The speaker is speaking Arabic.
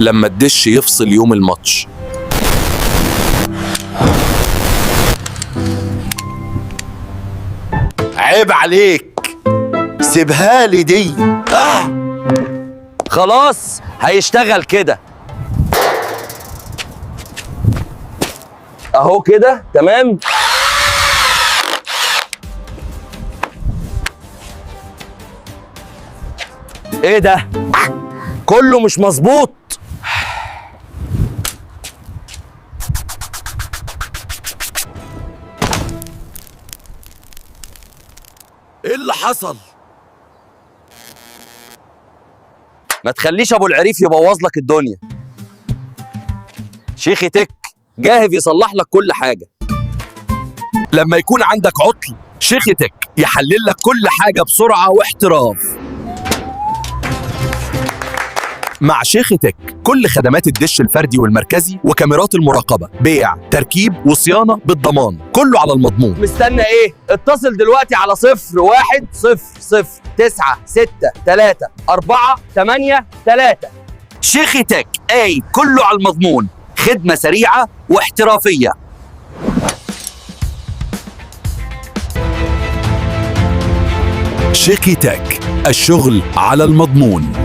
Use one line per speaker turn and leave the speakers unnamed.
لما الدش يفصل يوم الماتش.
عيب عليك، سيبها لي دي.
خلاص هيشتغل كده اهو كده تمام. ايه ده؟ كله مش مظبوط.
ايه اللي حصل؟
ما تخليش ابو العريف يبوظ لك الدنيا. شيخي تك جاهز يصلح لك كل حاجه.
لما يكون عندك عطل شيختك يحلل لك كل حاجة بسرعة واحتراف. مع شيختك كل خدمات الدش الفردي والمركزي وكاميرات المراقبة، بيع، تركيب وصيانة بالضمان، كله على المضمون.
مستنى ايه؟ اتصل دلوقتي على 0100934883.
شيختك اي كله على المضمون، خدمة سريعة واحترافية. شيختك الشغل على المضمون.